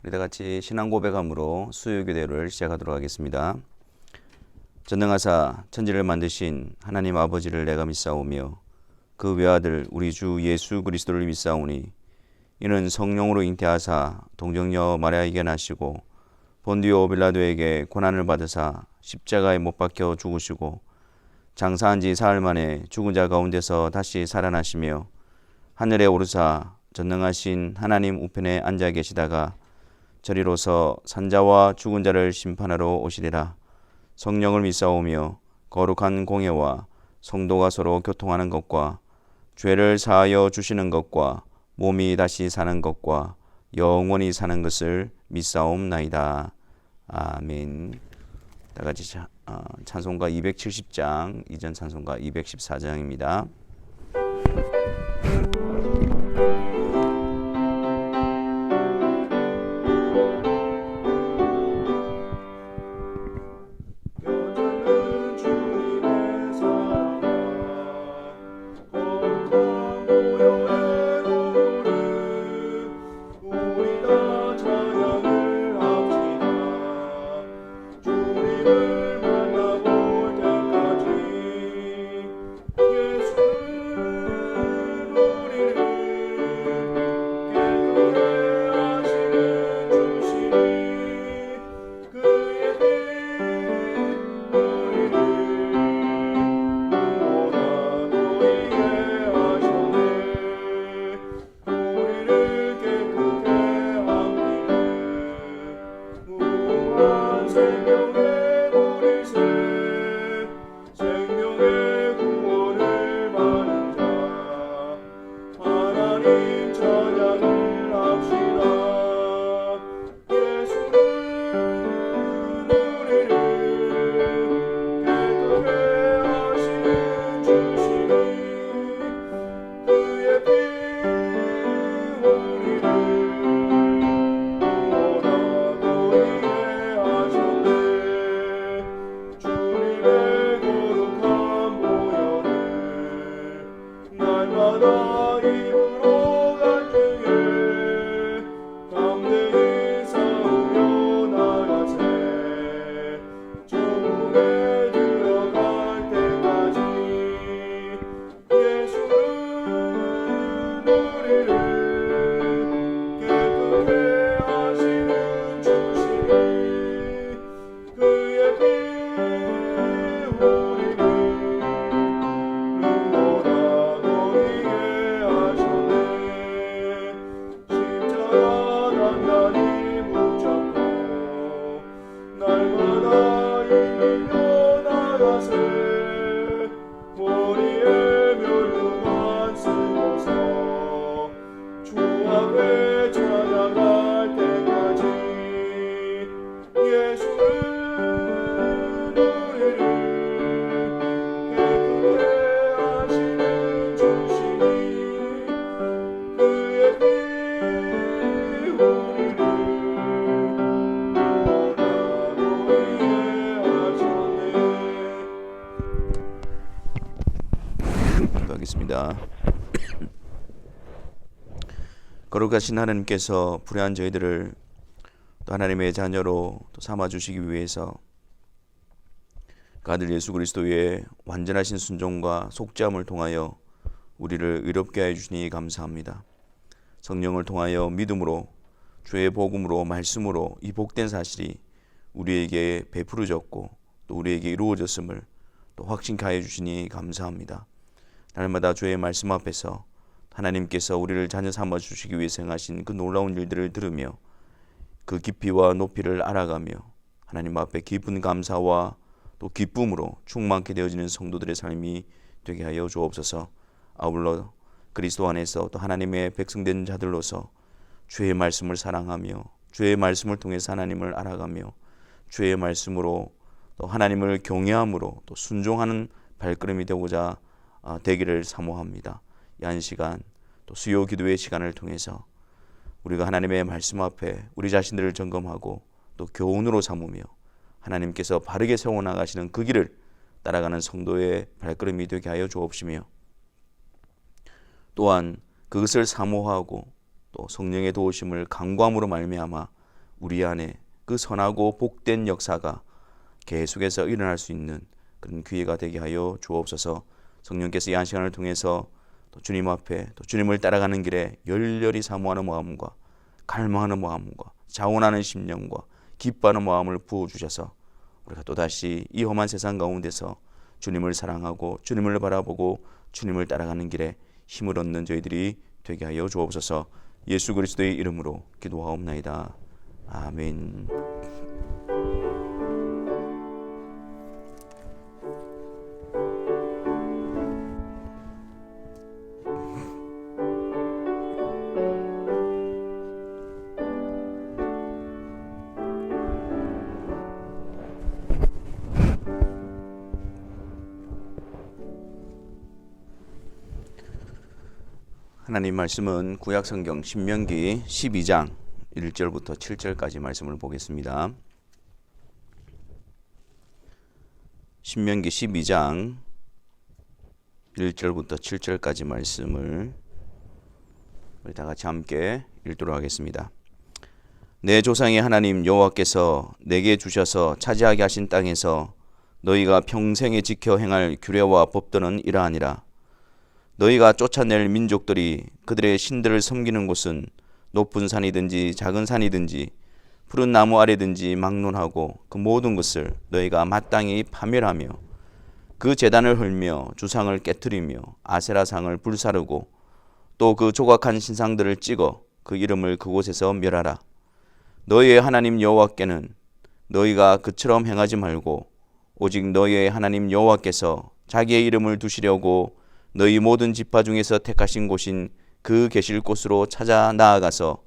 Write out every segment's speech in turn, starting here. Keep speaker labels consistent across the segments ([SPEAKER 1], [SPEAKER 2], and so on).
[SPEAKER 1] 우리 다 같이 신앙 고백함으로 수요기도를 시작하도록 하겠습니다. 전능하사 천지를 만드신 하나님 아버지를 내가 믿사오며 그 외아들 우리 주 예수 그리스도를 믿사오니 이는 성령으로 잉태하사 동정녀 마리아에게 나시고 본디오 빌라도에게 고난을 받으사 십자가에 못 박혀 죽으시고 장사한 지 사흘 만에 죽은 자 가운데서 다시 살아나시며 하늘에 오르사 전능하신 하나님 우편에 앉아 계시다가 저리로서 산자와 죽은 자를 심판하러 오시리라. 성령을 믿사오며 거룩한 공예와 성도가 서로 교통하는 것과 죄를 사하여 주시는 것과 몸이 다시 사는 것과 영원히 사는 것을 믿사옵나이다. 아멘. 다 같이 찬송가 270장, 이전 찬송가 214장입니다. 기도하겠습니다. 거룩하신 하나님께서 불의한 저희들을 또 하나님의 자녀로 또 삼아주시기 위해서 그 아들 예수 그리스도의 완전하신 순종과 속죄함을 통하여 우리를 의롭게 하여 주시니 감사합니다. 성령을 통하여 믿음으로 주의 복음으로 말씀으로 이 복된 사실이 우리에게 베풀어졌고 또 우리에게 이루어졌음을 또 확신케 하여 주시니 감사합니다. 날마다 주의 말씀 앞에서 하나님께서 우리를 자녀 삼아 주시기 위해서 행하신 그 놀라운 일들을 들으며 그 깊이와 높이를 알아가며 하나님 앞에 깊은 감사와 또 기쁨으로 충만케 되어지는 성도들의 삶이 되게 하여 주옵소서. 아울러 그리스도 안에서 또 하나님의 백성된 자들로서 주의 말씀을 사랑하며 주의 말씀을 통해서 하나님을 알아가며 주의 말씀으로 또 하나님을 경외함으로 또 순종하는 발걸음이 되고자 되기를 사모합니다. 이 한 시간 또 수요 기도의 시간을 통해서 우리가 하나님의 말씀 앞에 우리 자신들을 점검하고 또 교훈으로 삼으며 하나님께서 바르게 세워나가시는 그 길을 따라가는 성도의 발걸음이 되게 하여 주옵시며 또한 그것을 사모하고 또 성령의 도우심을 간구함으로 말미암아 우리 안에 그 선하고 복된 역사가 계속해서 일어날 수 있는 그런 기회가 되게 하여 주옵소서. 성령께서 이 한 시간을 통해서 또 주님 앞에 또 주님을 따라가는 길에 열렬히 사모하는 마음과 갈망하는 마음과 자원하는 심령과 기뻐하는 마음을 부어주셔서 우리가 또다시 이 험한 세상 가운데서 주님을 사랑하고 주님을 바라보고 주님을 따라가는 길에 힘을 얻는 저희들이 되게 하여 주옵소서. 예수 그리스도의 이름으로 기도하옵나이다. 아멘. 하나님 말씀은 구약성경 신명기 12장 1절부터 7절까지 말씀을 보겠습니다. 신명기 12장 1절부터 7절까지 말씀을 우리 다 같이 함께 읽도록 하겠습니다. 내 조상의 하나님 여호와께서 내게 주셔서 차지하게 하신 땅에서 너희가 평생에 지켜 행할 규례와 법도는 이러하니라. 너희가 쫓아낼 민족들이 그들의 신들을 섬기는 곳은 높은 산이든지 작은 산이든지 푸른 나무 아래든지 막론하고 그 모든 것을 너희가 마땅히 파멸하며 그 제단을 헐며 주상을 깨뜨리며 아세라상을 불사르고 또 그 조각한 신상들을 찍어 그 이름을 그곳에서 멸하라. 너희의 하나님 여호와께는 너희가 그처럼 행하지 말고 오직 너희의 하나님 여호와께서 자기의 이름을 두시려고 너희 모든 지파 중에서 택하신 곳인 그 계실 곳으로 찾아 나아가서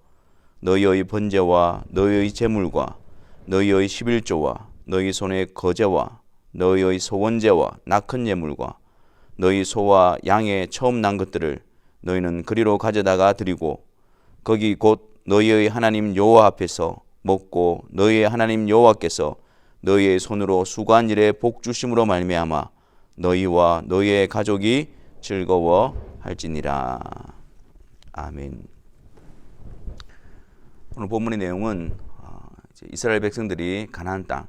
[SPEAKER 1] 너희의 번제와 너희의 제물과 너희의 11조와 너희 손의 거제와 너희의 소원제와 낙헌 예물과 너희 소와 양의 처음 난 것들을 너희는 그리로 가져다가 드리고 거기 곧 너희의 하나님 여호와 앞에서 먹고 너희의 하나님 여호와께서 너희의 손으로 수고한 일에 복 주심으로 말미암아 너희와 너희의 가족이 즐거워할지니라. 아멘. 오늘 본문의 내용은 이스라엘 백성들이 가나안 땅,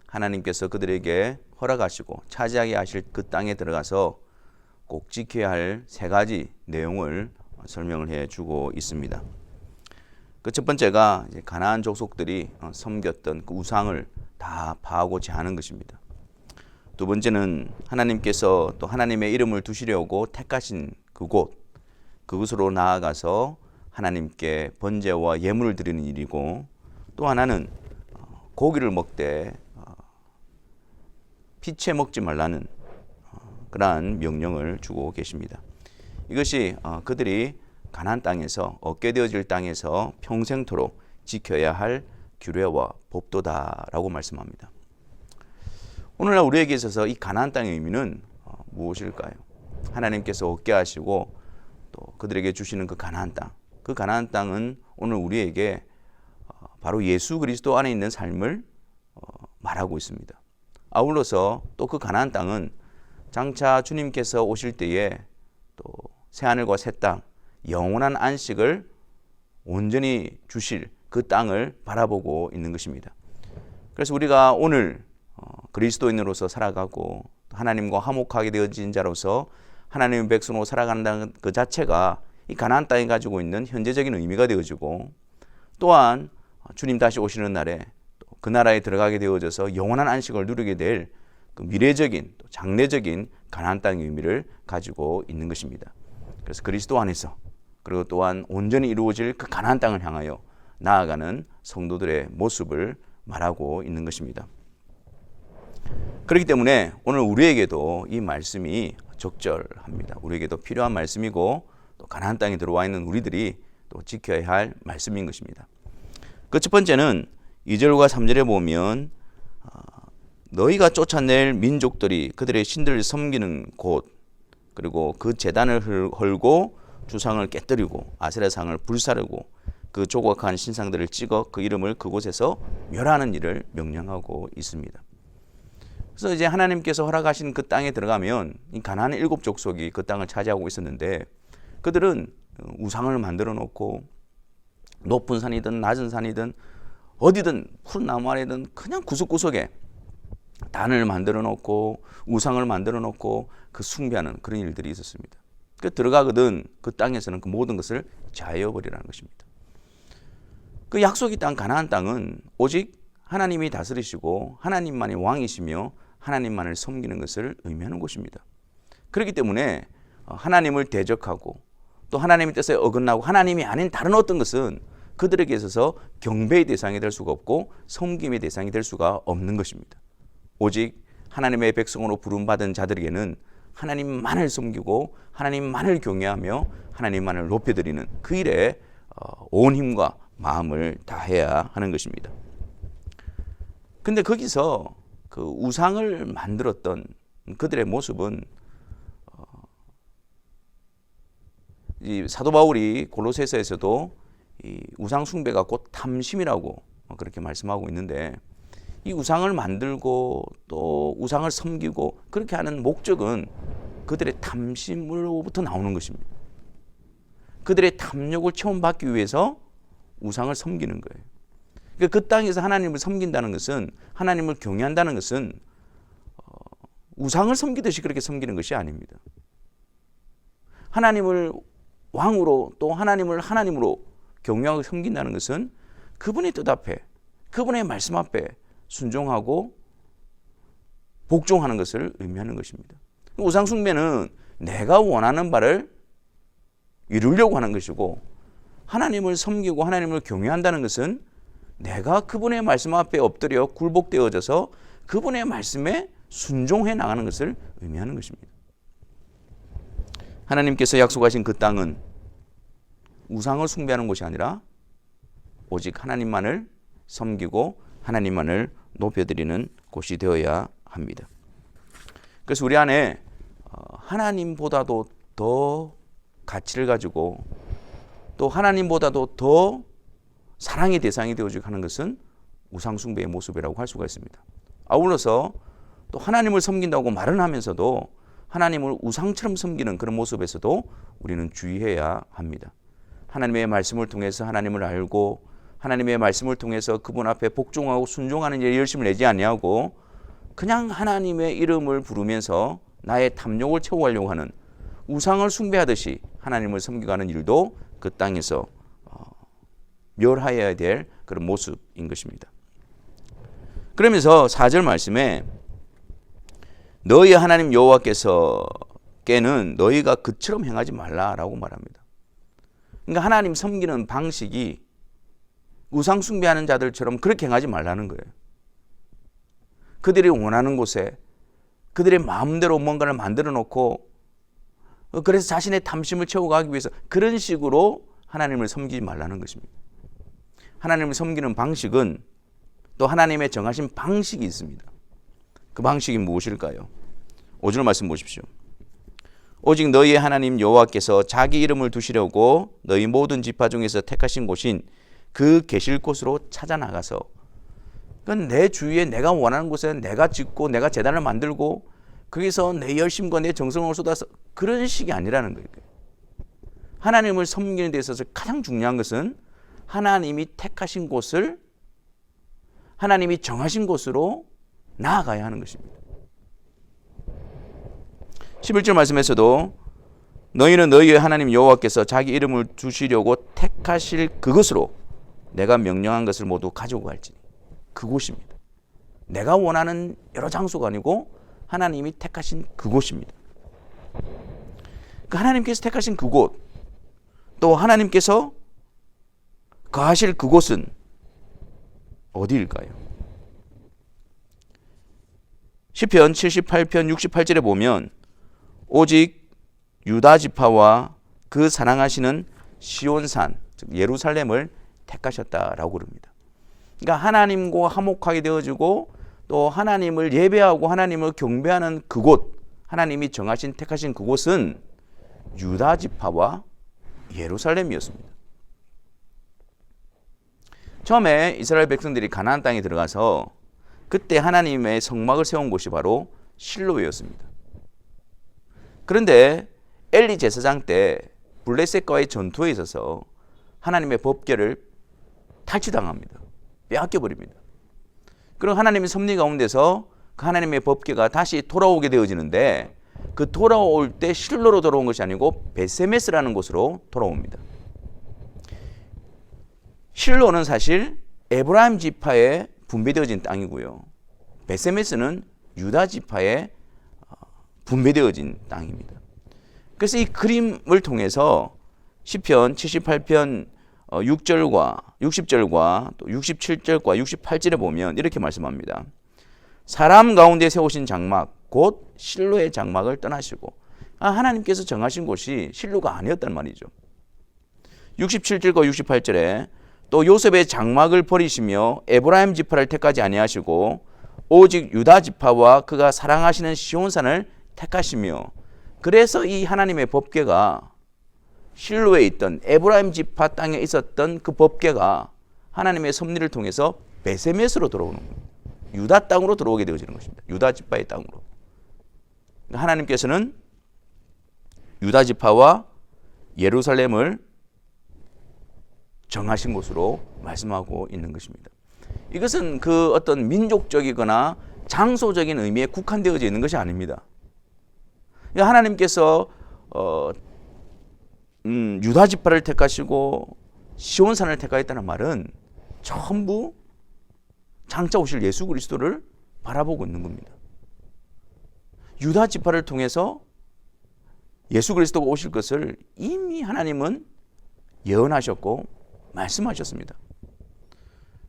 [SPEAKER 1] 하나님께서 그들에게 허락하시고 차지하게 하실 그 땅에 들어가서 꼭 지켜야 할 세 가지 내용을 설명을 해주고 있습니다. 그 첫 번째가 이제 가나안 족속들이 섬겼던 그 우상을 다 파하고 제하는 것입니다. 두 번째는 하나님께서 또 하나님의 이름을 두시려고 택하신 그곳으로 나아가서 하나님께 번제와 예물을 드리는 일이고, 또 하나는 고기를 먹되 피채 먹지 말라는 그러한 명령을 주고 계십니다. 이것이 그들이 가나안 땅에서 얻게 되어질 땅에서 평생토록 지켜야 할 규례와 법도다라고 말씀합니다. 오늘날 우리에게 있어서 이 가나안 땅의 의미는 무엇일까요? 하나님께서 얻게 하시고 또 그들에게 주시는 그 가나안 땅, 그 가나안 땅은 오늘 우리에게 바로 예수 그리스도 안에 있는 삶을 말하고 있습니다. 아울러서 또 그 가나안 땅은 장차 주님께서 오실 때에 또 새하늘과 새 땅, 영원한 안식을 온전히 주실 그 땅을 바라보고 있는 것입니다. 그래서 우리가 오늘 그리스도인으로서 살아가고 하나님과 화목하게 되어진 자로서 하나님의 백성으로 살아간다는 그 자체가 이 가나안 땅이 가지고 있는 현재적인 의미가 되어지고, 또한 주님 다시 오시는 날에 그 나라에 들어가게 되어져서 영원한 안식을 누리게 될 그 미래적인 또 장래적인 가나안 땅의 의미를 가지고 있는 것입니다. 그래서 그리스도 안에서 그리고 또한 온전히 이루어질 그 가나안 땅을 향하여 나아가는 성도들의 모습을 말하고 있는 것입니다. 그렇기 때문에 오늘 우리에게도 이 말씀이 적절합니다. 우리에게도 필요한 말씀이고, 또 가나안 땅에 들어와 있는 우리들이 또 지켜야 할 말씀인 것입니다. 그 첫 번째는 2절과 3절에 보면 너희가 쫓아낼 민족들이 그들의 신들을 섬기는 곳, 그리고 그 제단을 헐고 주상을 깨뜨리고 아세라상을 불사르고 그 조각한 신상들을 찍어 그 이름을 그곳에서 멸하는 일을 명령하고 있습니다. 그래서 이제 하나님께서 허락하신 그 땅에 들어가면 이 가나안 7족속이 그 땅을 차지하고 있었는데, 그들은 우상을 만들어 놓고 높은 산이든 낮은 산이든 어디든 푸른 나무 아래든 그냥 구석구석에 단을 만들어 놓고 우상을 만들어 놓고 그 숭배하는 그런 일들이 있었습니다. 그 들어가거든 그 땅에서는 그 모든 것을 자여버리라는 것입니다. 그 약속의 땅 가나안 땅은 오직 하나님이 다스리시고 하나님만이 왕이시며 하나님만을 섬기는 것을 의미하는 곳입니다. 그렇기 때문에 하나님을 대적하고 또 하나님의 뜻에 어긋나고 하나님이 아닌 다른 어떤 것은 그들에게 있어서 경배의 대상이 될 수가 없고 섬김의 대상이 될 수가 없는 것입니다. 오직 하나님의 백성으로 부름받은 자들에게는 하나님만을 섬기고 하나님만을 경외하며 하나님만을 높여드리는 그 일에 온 힘과 마음을 다해야 하는 것입니다. 근데 거기서 그 우상을 만들었던 그들의 모습은 이 사도 바울이 골로새서에서도 이 우상 숭배가 곧 탐심이라고 그렇게 말씀하고 있는데, 이 우상을 만들고 또 우상을 섬기고 그렇게 하는 목적은 그들의 탐심으로부터 나오는 것입니다. 그들의 탐욕을 체험받기 위해서 우상을 섬기는 거예요. 그러니까 그 땅에서 하나님을 섬긴다는 것은, 하나님을 경외한다는 것은 우상을 섬기듯이 그렇게 섬기는 것이 아닙니다. 하나님을 왕으로 또 하나님을 하나님으로 경외하고 섬긴다는 것은 그분의 뜻 앞에, 그분의 말씀 앞에 순종하고 복종하는 것을 의미하는 것입니다. 우상 숭배는 내가 원하는 바를 이루려고 하는 것이고, 하나님을 섬기고 하나님을 경외한다는 것은 내가 그분의 말씀 앞에 엎드려 굴복되어져서 그분의 말씀에 순종해 나가는 것을 의미하는 것입니다. 하나님께서 약속하신 그 땅은 우상을 숭배하는 곳이 아니라 오직 하나님만을 섬기고 하나님만을 높여드리는 곳이 되어야 합니다. 그래서 우리 안에 하나님보다도 더 가치를 가지고 또 하나님보다도 더 사랑의 대상이 되어지고 하는 것은 우상 숭배의 모습이라고 할 수가 있습니다. 아울러서 또 하나님을 섬긴다고 말은 하면서도 하나님을 우상처럼 섬기는 그런 모습에서도 우리는 주의해야 합니다. 하나님의 말씀을 통해서 하나님을 알고 하나님의 말씀을 통해서 그분 앞에 복종하고 순종하는 일에 열심을 내지 아니하고 그냥 하나님의 이름을 부르면서 나의 탐욕을 채워가려고 하는 우상을 숭배하듯이 하나님을 섬기가는 일도 그 땅에서 멸하여야 될 그런 모습인 것입니다. 그러면서 4절 말씀에 너희 하나님 여호와께서께는 너희가 그처럼 행하지 말라라고 말합니다. 그러니까 하나님 섬기는 방식이 우상 숭배하는 자들처럼 그렇게 행하지 말라는 거예요. 그들이 원하는 곳에 그들의 마음대로 뭔가를 만들어 놓고 그래서 자신의 탐심을 채워가기 위해서 그런 식으로 하나님을 섬기지 말라는 것입니다. 하나님을 섬기는 방식은 또 하나님의 정하신 방식이 있습니다. 그 방식이 무엇일까요? 5절 말씀 보십시오. 오직 너희의 하나님 여호와께서 자기 이름을 두시려고 너희 모든 지파 중에서 택하신 곳인 그 계실 곳으로 찾아 나가서, 그건 내 주위에 내가 원하는 곳에 내가 짓고 내가 제단을 만들고 거기서 내 열심과 내 정성을 쏟아서 그런 식이 아니라는 거예요. 하나님을 섬기는 데 있어서 가장 중요한 것은 하나님이 택하신 곳을, 하나님이 정하신 곳으로 나아가야 하는 것입니다. 11절 말씀에서도 너희는 너희의 하나님 여호와께서 자기 이름을 두시려고 택하실 그것으로 내가 명령한 것을 모두 가지고 갈지니, 그곳입니다. 내가 원하는 여러 장소가 아니고 하나님이 택하신 그곳입니다. 그 하나님께서 택하신 그곳, 또 하나님께서 거하실 그곳은 어디일까요? 시편 78편 68절에 보면 오직 유다 지파와 그 사랑하시는 시온산, 즉 예루살렘을 택하셨다라고 그럽니다. 그러니까 하나님과 화목하게 되어지고 또 하나님을 예배하고 하나님을 경배하는 그곳, 하나님이 정하신 택하신 그곳은 유다 지파와 예루살렘이었습니다. 처음에 이스라엘 백성들이 가나안 땅에 들어가서 그때 하나님의 성막을 세운 곳이 바로 실로였습니다. 그런데 엘리 제사장 때 블레셋과의 전투에 있어서 하나님의 법궤를 탈취당합니다. 빼앗겨 버립니다. 그리고 하나님의 섭리 가운데서 그 하나님의 법궤가 다시 돌아오게 되어지는데 그 돌아올 때 실로로 돌아온 것이 아니고 베세메스라는 곳으로 돌아옵니다. 실로는 사실 에브라임 지파에 분배되어진 땅이고요. 베세메스는 유다 지파에 분배되어진 땅입니다. 그래서 이 그림을 통해서 시편 78편 6절과 60절과 또 67절과 68절에 보면 이렇게 말씀합니다. 사람 가운데 세우신 장막 곧 실로의 장막을 떠나시고, 하나님께서 정하신 곳이 실로가 아니었단 말이죠. 67절과 68절에 또 요셉의 장막을 버리시며 에브라임 지파를 택하지 아니하시고 오직 유다 지파와 그가 사랑하시는 시온산을 택하시며, 그래서 이 하나님의 법궤가 실로에 있던 에브라임 지파 땅에 있었던 그 법궤가 하나님의 섭리를 통해서 베세메스로 들어오는 겁니다. 유다 땅으로 들어오게 되어지는 것입니다. 유다 지파의 땅으로. 하나님께서는 유다 지파와 예루살렘을 정하신 곳으로 말씀하고 있는 것입니다. 이것은 그 어떤 민족적이거나 장소적인 의미에 국한되어져 있는 것이 아닙니다. 하나님께서 유다 지파를 택하시고 시온산을 택하였다는 말은 전부 장차 오실 예수 그리스도를 바라보고 있는 겁니다. 유다 지파를 통해서 예수 그리스도가 오실 것을 이미 하나님은 예언하셨고 말씀하셨습니다.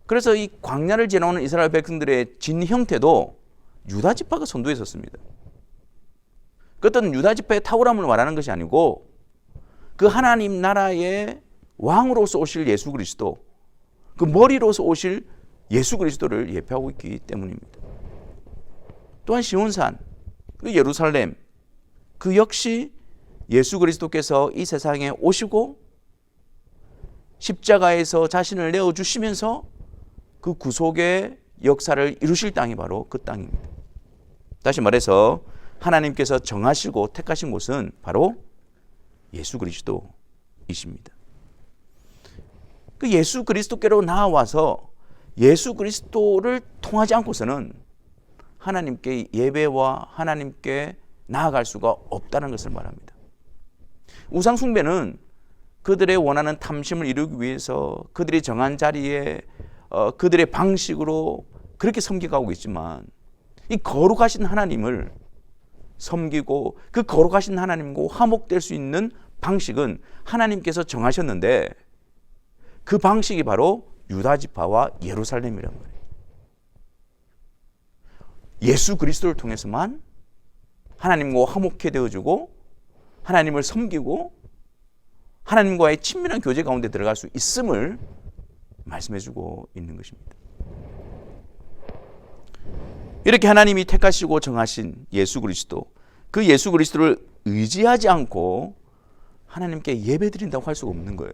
[SPEAKER 1] 그래서 이 광야를 지나오는 이스라엘 백성들의 진 형태도 유다 지파가 선도했었습니다. 그 어떤 유다 지파의 탁월함을 말하는 것이 아니고 그 하나님 나라의 왕으로서 오실 예수 그리스도, 그 머리로서 오실 예수 그리스도를 예표하고 있기 때문입니다. 또한 시온산, 그 예루살렘, 그 역시 예수 그리스도께서 이 세상에 오시고 십자가에서 자신을 내어주시면서 그 구속의 역사를 이루실 땅이 바로 그 땅입니다. 다시 말해서 하나님께서 정하시고 택하신 곳은 바로 예수 그리스도이십니다. 그 예수 그리스도께로 나아와서 예수 그리스도를 통하지 않고서는 하나님께 예배와 하나님께 나아갈 수가 없다는 것을 말합니다. 우상 숭배는 그들의 원하는 탐심을 이루기 위해서 그들이 정한 자리에 그들의 방식으로 그렇게 섬겨가고 있지만, 이 거룩하신 하나님을 섬기고 그 거룩하신 하나님과 화목될 수 있는 방식은 하나님께서 정하셨는데, 그 방식이 바로 유다 지파와 예루살렘이란 말이에요. 예수 그리스도를 통해서만 하나님과 화목해 되어주고 하나님을 섬기고 하나님과의 친밀한 교제 가운데 들어갈 수 있음을 말씀해주고 있는 것입니다. 이렇게 하나님이 택하시고 정하신 예수 그리스도, 그 예수 그리스도를 의지하지 않고 하나님께 예배드린다고 할 수가 없는 거예요.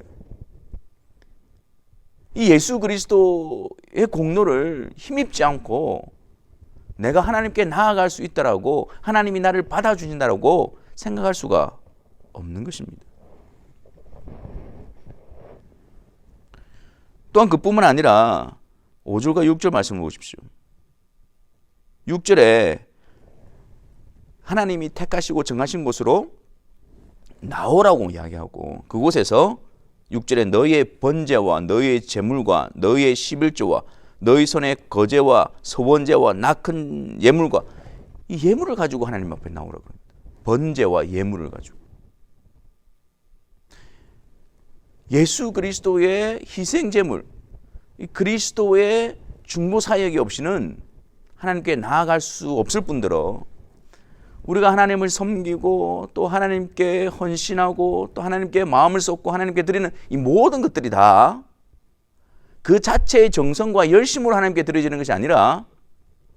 [SPEAKER 1] 이 예수 그리스도의 공로를 힘입지 않고 내가 하나님께 나아갈 수 있다라고, 하나님이 나를 받아주신다라고 생각할 수가 없는 것입니다. 또한 그뿐만 아니라 5절과 6절 말씀을 보십시오. 6절에 하나님이 택하시고 정하신 곳으로 나오라고 이야기하고, 그곳에서 6절에 너희의 번제와 너희의 제물과 너희의 11조와 너희 손의 거제와 서원제와 낙한 예물과, 이 예물을 가지고 하나님 앞에 나오라고 합니다. 번제와 예물을 가지고. 예수 그리스도의 희생제물, 그리스도의 중보사역이 없이는 하나님께 나아갈 수 없을 뿐더러, 우리가 하나님을 섬기고 또 하나님께 헌신하고 또 하나님께 마음을 쏟고 하나님께 드리는 이 모든 것들이 다 그 자체의 정성과 열심으로 하나님께 드려지는 것이 아니라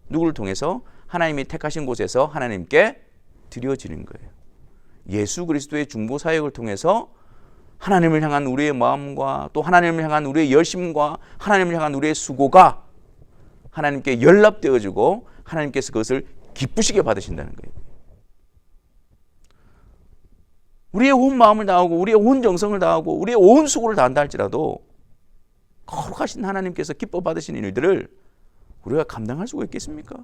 [SPEAKER 1] 누구를 통해서? 하나님이 택하신 곳에서 하나님께 드려지는 거예요. 예수 그리스도의 중보사역을 통해서 하나님을 향한 우리의 마음과 또 하나님을 향한 우리의 열심과 하나님을 향한 우리의 수고가 하나님께 연락되어지고 하나님께서 그것을 기쁘시게 받으신다는 거예요. 우리의 온 마음을 다하고 우리의 온 정성을 다하고 우리의 온 수고를 다한다 할지라도 거룩하신 하나님께서 기뻐 받으시는 일들을 우리가 감당할 수가 있겠습니까?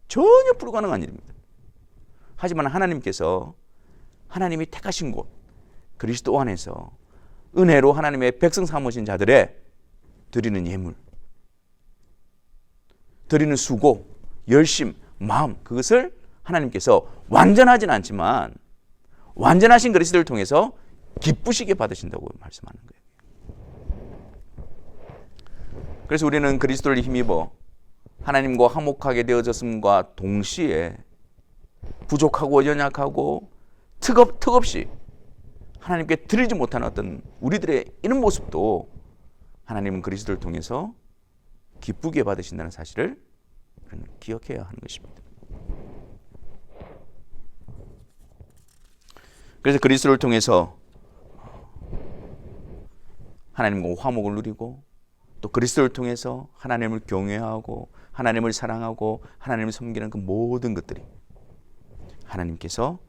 [SPEAKER 1] 전혀 불가능한 일입니다. 하지만 하나님께서 하나님이 택하신 곳 그리스도 안에서 은혜로 하나님의 백성 삼으신 자들의 드리는 예물, 드리는 수고, 열심, 마음, 그것을 하나님께서 완전하진 않지만 완전하신 그리스도를 통해서 기쁘시게 받으신다고 말씀하는 거예요. 그래서 우리는 그리스도를 힘입어 하나님과 화목하게 되어졌음과 동시에 부족하고 연약하고 턱없이 하나님께 드리지 못한 어떤 우리들의 이런 모습도 하나님은 그리스도를 통해서 기쁘게 받으신다는 사실을 우리는 기억해야 하는 것입니다. 그래서 그리스도를 통해서 하나님과 화목을 누리고 또 그리스도를 통해서 하나님을 경외하고 하나님을 사랑하고 하나님을 섬기는 그 모든 것들이 하나님께서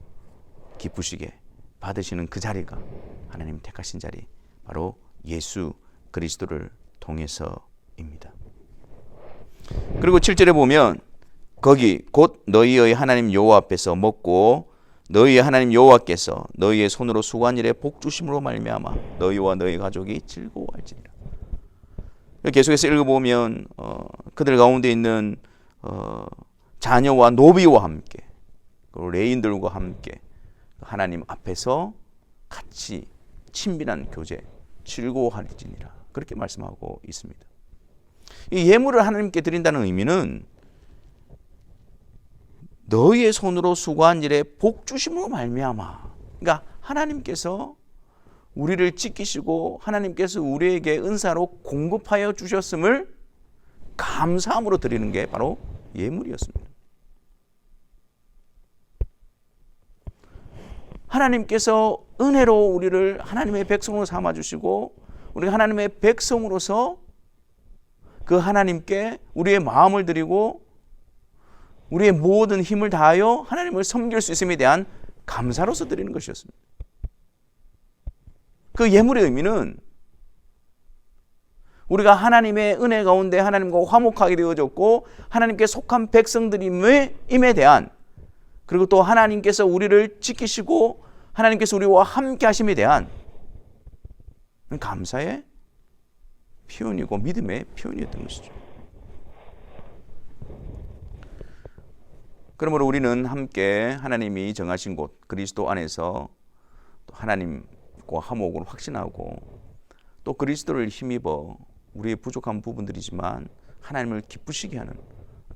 [SPEAKER 1] 기쁘시게 받으시는 그 자리가 하나님 택하신 자리, 바로 예수 그리스도를 통해서입니다. 그리고 7절에 보면 거기 곧 너희의 하나님 여호와 앞에서 먹고 너희의 하나님 여호와께서 너희의 손으로 수고한 일에 복 주심으로 말미암아 너희와 너희 가족이 즐거워할지니라. 계속해서 읽어보면 그들 가운데 있는 자녀와 노비와 함께 그리고 레인들과 함께 하나님 앞에서 같이 친밀한 교제 즐거워할지니라, 그렇게 말씀하고 있습니다. 이 예물을 하나님께 드린다는 의미는 너희의 손으로 수고한 일에 복 주심으로 말미암아, 그러니까 하나님께서 우리를 지키시고 하나님께서 우리에게 은사로 공급하여 주셨음을 감사함으로 드리는 게 바로 예물이었습니다. 하나님께서 은혜로 우리를 하나님의 백성으로 삼아주시고 우리가 하나님의 백성으로서 그 하나님께 우리의 마음을 드리고 우리의 모든 힘을 다하여 하나님을 섬길 수 있음에 대한 감사로서 드리는 것이었습니다. 그 예물의 의미는 우리가 하나님의 은혜 가운데 하나님과 화목하게 되어졌고 하나님께 속한 백성들임에 대한, 그리고 또 하나님께서 우리를 지키시고 하나님께서 우리와 함께 하심에 대한 감사의 표현이고 믿음의 표현이었던 것이죠. 그러므로 우리는 함께 하나님이 정하신 곳 그리스도 안에서 또 하나님과 화목을 확신하고 또 그리스도를 힘입어 우리의 부족한 부분들이지만 하나님을 기쁘시게 하는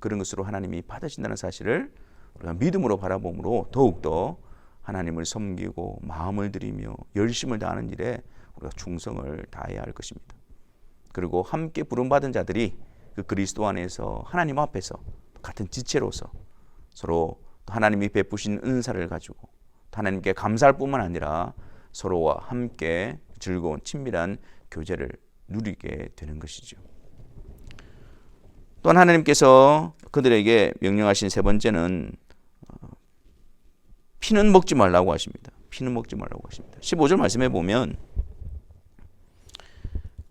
[SPEAKER 1] 그런 것으로 하나님이 받으신다는 사실을 우리가 믿음으로 바라봄으로 더욱더 하나님을 섬기고 마음을 들이며 열심을 다하는 일에 우리가 충성을 다해야 할 것입니다. 그리고 함께 부름받은 자들이 그 그리스도 안에서 하나님 앞에서 같은 지체로서 서로 하나님이 베푸신 은사를 가지고 하나님께 감사할 뿐만 아니라 서로와 함께 즐거운 친밀한 교제를 누리게 되는 것이죠. 또한 하나님께서 그들에게 명령하신 세 번째는 피는 먹지 말라고 하십니다. 피는 먹지 말라고 하십니다. 15절 말씀해 보면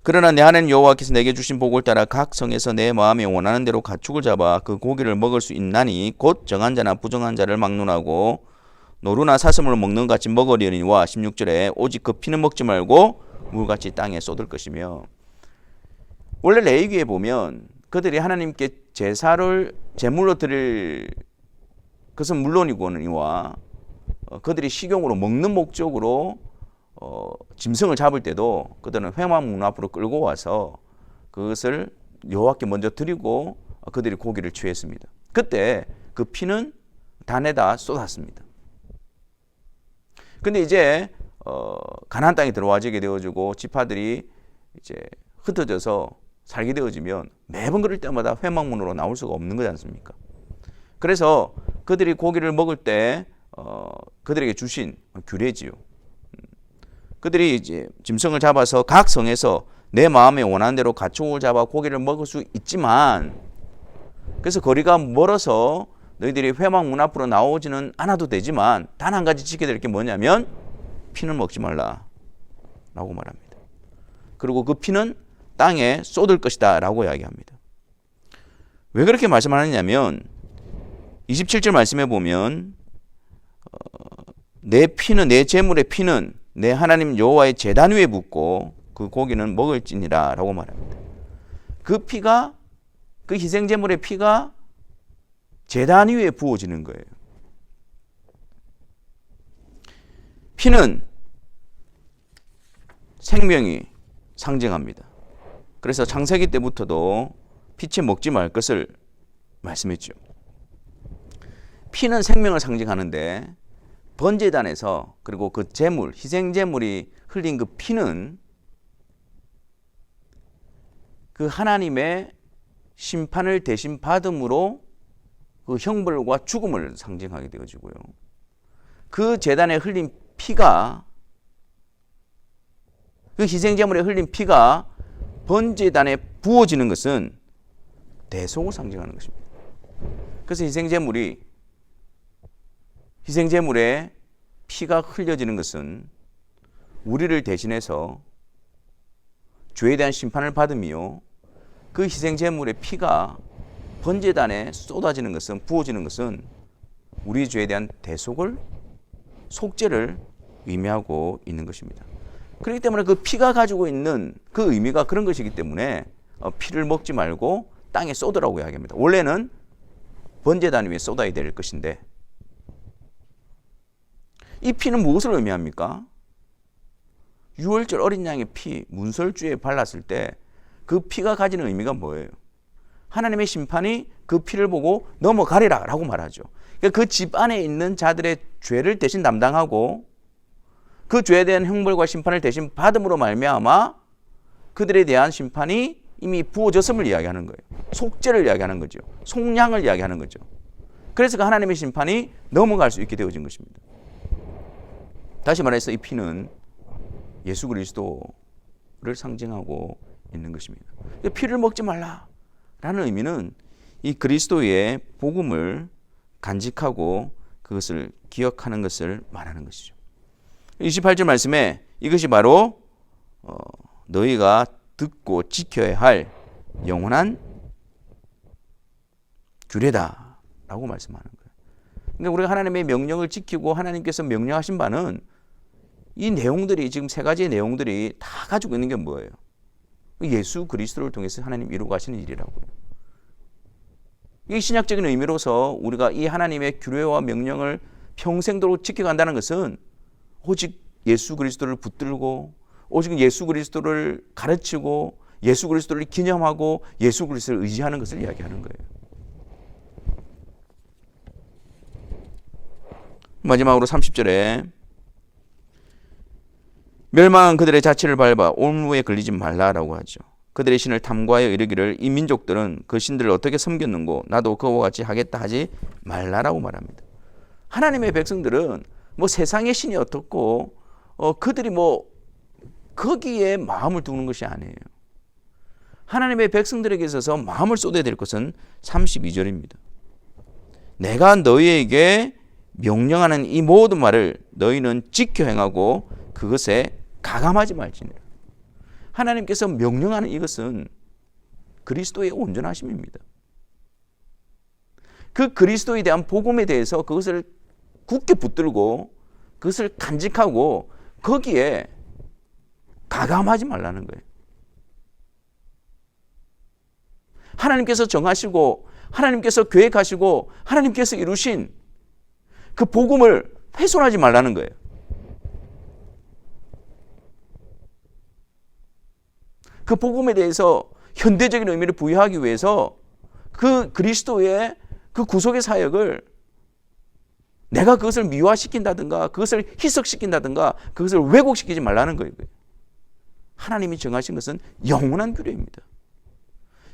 [SPEAKER 1] 그러나 내 하나님 여호와께서 내게 주신 복을 따라 각 성에서 내 마음에 원하는 대로 가축을 잡아 그 고기를 먹을 수 있나니 곧 정한 자나 부정한 자를 막론하고 노루나 사슴을 먹는 것 같이 먹으려니와 16절에 오직 그 피는 먹지 말고 물같이 땅에 쏟을 것이며, 원래 레위기에 보면 그들이 하나님께 제물로 드릴 것은 물론이거니와 그들이 식용으로 먹는 목적으로 짐승을 잡을 때도 그들은 회막문 앞으로 끌고 와서 그것을 여호와께 먼저 드리고 그들이 고기를 취했습니다. 그때 그 피는 단에다 쏟았습니다. 근데 이제 가나안 땅에 들어와지게 되어지고 지파들이 이제 흩어져서 살게 되어지면 매번 그럴 때마다 회막문으로 나올 수가 없는 거지 않습니까? 그래서 그들이 고기를 먹을 때 그들에게 주신 규례지요. 그들이 이제 짐승을 잡아서 각 성에서 내 마음에 원하는 대로 가축을 잡아 고기를 먹을 수 있지만, 그래서 거리가 멀어서 너희들이 회막문 앞으로 나오지는 않아도 되지만 단 한 가지 지켜야 될 게 뭐냐면 피는 먹지 말라 라고 말합니다. 그리고 그 피는 땅에 쏟을 것이다 라고 이야기합니다. 왜 그렇게 말씀하느냐면 27절 말씀해 보면 내 피는, 내 제물의 피는 내 하나님 여호와의 제단 위에 붓고 그 고기는 먹을지니라 라고 말합니다. 그 피가, 그 희생제물의 피가 제단 위에 부어지는 거예요. 피는 생명이 상징합니다. 그래서 창세기 때부터도 피채 먹지 말 것을 말씀했죠. 피는 생명을 상징하는데 번제단에서 그리고 그 제물, 희생제물이 흘린 그 피는 그 하나님의 심판을 대신 받음으로 그 형벌과 죽음을 상징하게 되어지고요. 그 제단에 흘린 피가, 그 희생제물에 흘린 피가 번제단에 부어지는 것은 대속을 상징하는 것입니다. 그래서 희생제물에 피가 흘려지는 것은 우리를 대신해서 죄에 대한 심판을 받으며 그 희생제물의 피가 번제단에 쏟아지는 것은, 부어지는 것은 우리 죄에 대한 대속을, 속죄를 의미하고 있는 것입니다. 그렇기 때문에 그 피가 가지고 있는 그 의미가 그런 것이기 때문에 피를 먹지 말고 땅에 쏟으라고 이야기합니다. 원래는 번제단 위에 쏟아야 될 것인데 이 피는 무엇을 의미합니까? 유월절 어린 양의 피, 문설주에 발랐을 때 그 피가 가지는 의미가 뭐예요? 하나님의 심판이 그 피를 보고 넘어가리라 라고 말하죠. 그러니까 그 집 안에 있는 자들의 죄를 대신 담당하고 그 죄에 대한 형벌과 심판을 대신 받음으로 말미암아 그들에 대한 심판이 이미 부어졌음을 이야기하는 거예요. 속죄를 이야기하는 거죠. 속량을 이야기하는 거죠. 그래서 그 하나님의 심판이 넘어갈 수 있게 되어진 것입니다. 다시 말해서 이 피는 예수 그리스도를 상징하고 있는 것입니다. 피를 먹지 말라라는 의미는 이 그리스도의 복음을 간직하고 그것을 기억하는 것을 말하는 것이죠. 28절 말씀에 이것이 바로 너희가 듣고 지켜야 할 영원한 규례다 라고 말씀하는 거예요. 그러니까 우리가 하나님의 명령을 지키고 하나님께서 명령하신 바는 이 내용들이, 지금 세 가지의 내용들이 다 가지고 있는 게 뭐예요? 예수 그리스도를 통해서 하나님 이루고 가시는 일이라고요. 이 신약적인 의미로서 우리가 이 하나님의 규례와 명령을 평생도록 지켜간다는 것은 오직 예수 그리스도를 붙들고 오직 예수 그리스도를 가르치고 예수 그리스도를 기념하고 예수 그리스도를 의지하는 것을 이야기하는 거예요. 마지막으로 30절에 멸망한 그들의 자취를 밟아 올무에 걸리지 말라라고 하죠. 그들의 신을 탐구하여 이르기를 이 민족들은 그 신들을 어떻게 섬겼는고 나도 그와 같이 하겠다 하지 말라라고 말합니다. 하나님의 백성들은 뭐 세상의 신이 어떻고 그들이 뭐 거기에 마음을 두는 것이 아니에요. 하나님의 백성들에게 있어서 마음을 쏟아야 될 것은 32절입니다. 내가 너희에게 명령하는 이 모든 말을 너희는 지켜 행하고 그것에 가감하지 말지니라. 하나님께서 명령하는 이것은 그리스도의 온전하심입니다. 그 그리스도에 대한 복음에 대해서 그것을 굳게 붙들고 그것을 간직하고 거기에 가감하지 말라는 거예요. 하나님께서 정하시고 하나님께서 계획하시고 하나님께서 이루신 그 복음을 훼손하지 말라는 거예요. 그 복음에 대해서 현대적인 의미를 부여하기 위해서 그 그리스도의 그 구속의 사역을 내가 그것을 미화시킨다든가 그것을 희석시킨다든가 그것을 왜곡시키지 말라는 거예요. 하나님이 정하신 것은 영원한 규례입니다.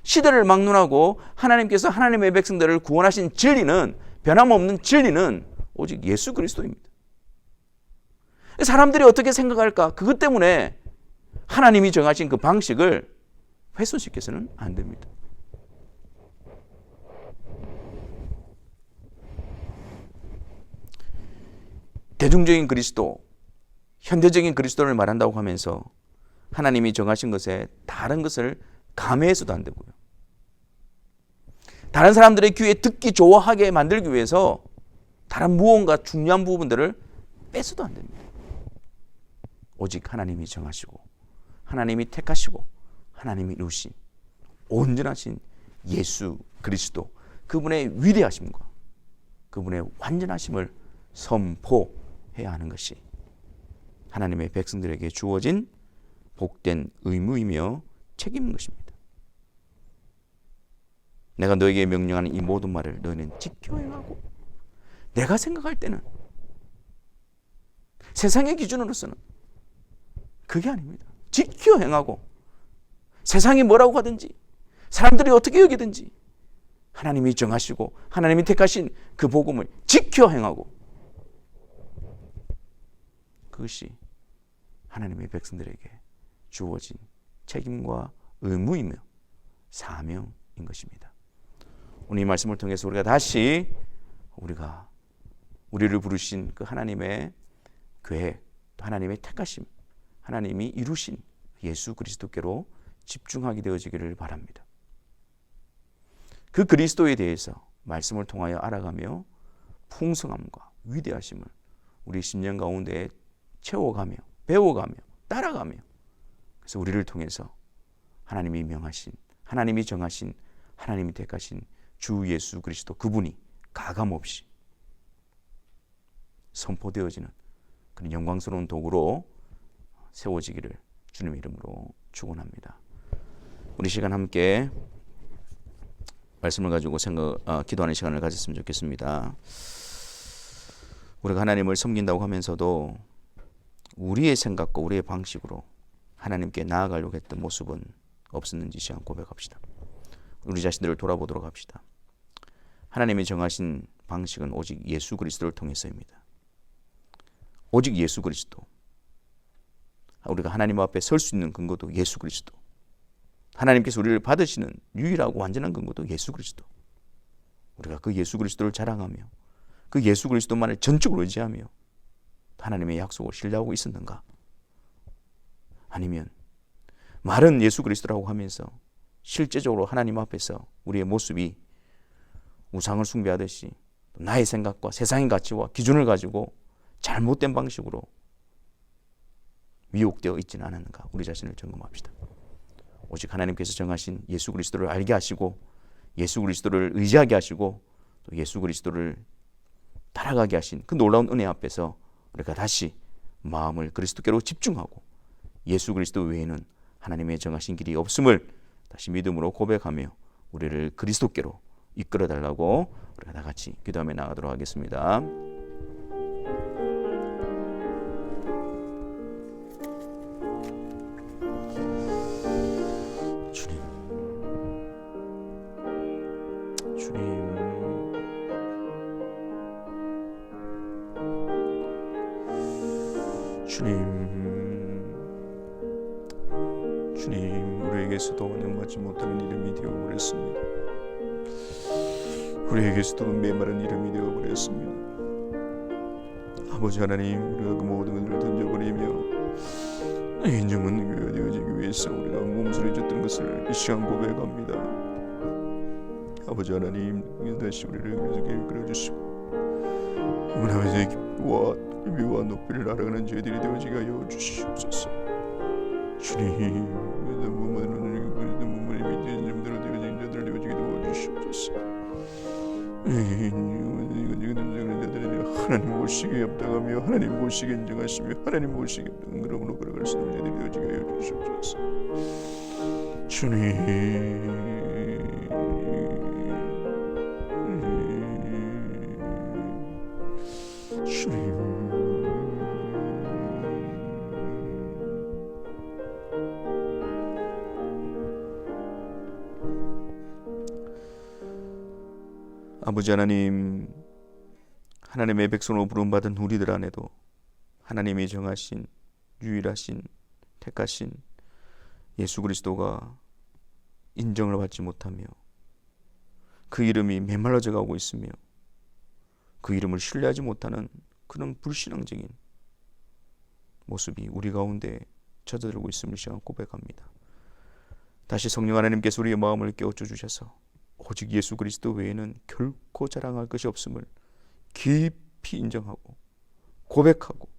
[SPEAKER 1] 시대를 막론하고 하나님께서 하나님의 백성들을 구원하신 진리는, 변함없는 진리는 오직 예수 그리스도입니다. 사람들이 어떻게 생각할까? 그것 때문에 하나님이 정하신 그 방식을 훼손시켜서는 안 됩니다. 대중적인 그리스도, 현대적인 그리스도를 말한다고 하면서 하나님이 정하신 것에 다른 것을 가매해서도 안 되고요. 다른 사람들의 귀에 듣기 좋아하게 만들기 위해서 다른 무언가 중요한 부분들을 빼서도 안 됩니다. 오직 하나님이 정하시고 하나님이 택하시고 하나님이 이루신 온전하신 예수 그리스도, 그분의 위대하심과 그분의 완전하심을 선포해야 하는 것이 하나님의 백성들에게 주어진 복된 의무이며 책임인 것입니다. 내가 너에게 명령하는 이 모든 말을 너희는 지켜 행하고, 내가 생각할 때는 세상의 기준으로서는 그게 아닙니다. 지켜 행하고, 세상이 뭐라고 하든지 사람들이 어떻게 여기든지 하나님이 정하시고 하나님이 택하신 그 복음을 지켜 행하고, 그것이 하나님의 백성들에게 주어진 책임과 의무이며 사명인 것입니다. 오늘 이 말씀을 통해서 우리가 다시 우리를 부르신 그 하나님의 계획, 또 하나님의 택하심, 하나님이 이루신 예수 그리스도께로 집중하게 되어지기를 바랍니다. 그 그리스도에 대해서 말씀을 통하여 알아가며 풍성함과 위대하심을 우리 심령 가운데 채워가며 배워가며 따라가며, 그래서 우리를 통해서 하나님이 명하신, 하나님이 정하신, 하나님이 택하신 주 예수 그리스도, 그분이 가감없이 선포되어지는 그런 영광스러운 도구로 세워지기를 주님의 이름으로 축원합니다. 우리 시간 함께 말씀을 가지고 기도하는 시간을 가졌으면 좋겠습니다. 우리가 하나님을 섬긴다고 하면서도 우리의 생각과 우리의 방식으로 하나님께 나아가려고 했던 모습은 없었는지 시간 고백합시다. 우리 자신들을 돌아보도록 합시다. 하나님이 정하신 방식은 오직 예수 그리스도를 통해서입니다. 오직 예수 그리스도. 우리가 하나님 앞에 설 수 있는 근거도 예수 그리스도. 하나님께서 우리를 받으시는 유일하고 완전한 근거도 예수 그리스도. 우리가 그 예수 그리스도를 자랑하며 그 예수 그리스도만을 전적으로 의지하며 하나님의 약속을 신뢰하고 있었는가? 아니면 말은 예수 그리스도라고 하면서 실제적으로 하나님 앞에서 우리의 모습이 우상을 숭배하듯이 나의 생각과 세상의 가치와 기준을 가지고 잘못된 방식으로 미혹되어 있지는 않았는가? 우리 자신을 점검합시다. 오직 하나님께서 정하신 예수 그리스도를 알게 하시고 예수 그리스도를 의지하게 하시고 또 예수 그리스도를 따라가게 하신 그 놀라운 은혜 앞에서 우리가 다시 마음을 그리스도께로 집중하고 예수 그리스도 외에는 하나님의 정하신 길이 없음을 다시 믿음으로 고백하며 우리를 그리스도께로 이끌어 달라고 우리가 다 같이 기도하며 나가도록 하겠습니다.
[SPEAKER 2] 주님, 우리에게서도 원망받지 못하는 이름이 되어버렸습니다. 우리에게서도 메마른 이름이 되어버렸습니다. 아버지 하나님, 우리가 그 모든 것을 던져버리며 인정은 능력이 되어지기 위해서 우리가 몸부림쳤던 것을 이 시간 고백합니다. 아버지 하나님, 다시 우리를 계속 이끌어주시고 아버지의 기쁨과 위와 높이를 알아가는 저희들이 되어지게 하여 주시옵소서. 주님, 몸을 믿는 점대로 되어진 자들 되어지게 도와주시옵소서. 하나님 보시기에 합당하며 하나님 보시기에 인정하시며 하나님 보시기에 합당한 그러므로 걸어갈 수 있는 자들이 되어지게 하여 주시옵소서. 주님,
[SPEAKER 1] 아버지 하나님, 하나님의 백성으로 부름받은 우리들 안에도 하나님이 정하신 유일하신 택하신 예수 그리스도가 인정을 받지 못하며 그 이름이 메말라져 가고 있으며 그 이름을 신뢰하지 못하는 그런 불신앙적인 모습이 우리 가운데 젖어들고 있음을 시간 고백합니다. 다시 성령 하나님께서 우리의 마음을 깨우쳐 주셔서 오직 예수 그리스도 외에는 결코 자랑할 것이 없음을 깊이 인정하고 고백하고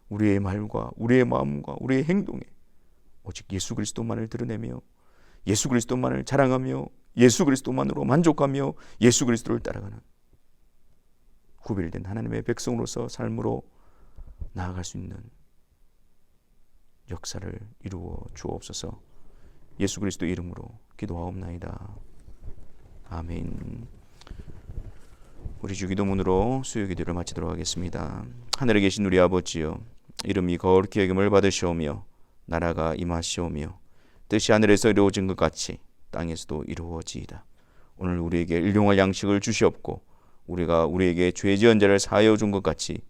[SPEAKER 1] 우리의 말과 우리의 마음과 우리의 행동에 오직 예수 그리스도만을 드러내며 예수 그리스도만을 자랑하며 예수 그리스도만으로 만족하며 예수 그리스도를 따라가는 구별된 하나님의 백성으로서 삶으로 나아갈 수 있는 역사를 이루어 주옵소서. 예수 그리스도 이름으로 기도하옵나이다. 아멘. 우리 주기도문으로 수요기도를 마치도록 하겠습니다. 하늘에 계신 우리 아버지여, 이름이 거룩히 여김을 받으시오며 나라가 임하시오며 뜻이 하늘에서 이루어진 것 같이 땅에서도 이루어지이다. 오늘 우리에게 일용할 양식을 주시옵고 우리가 우리에게 죄 지은 자를 사하여 준 것 같이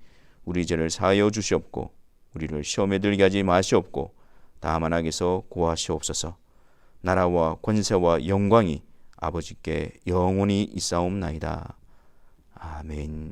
[SPEAKER 1] 우리 죄를 사하여 주시옵고 우리를 시험에 들게 하지 마시옵고 다만 악에서 구하시옵소서. 나라와 권세와 영광이 아버지께 영원히 있사옵나이다. 아멘.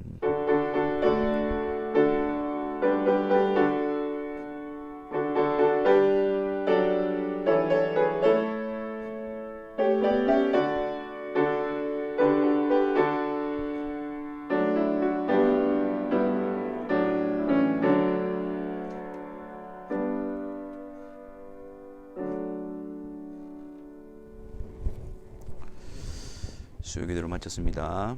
[SPEAKER 1] 수요기도를 마쳤습니다.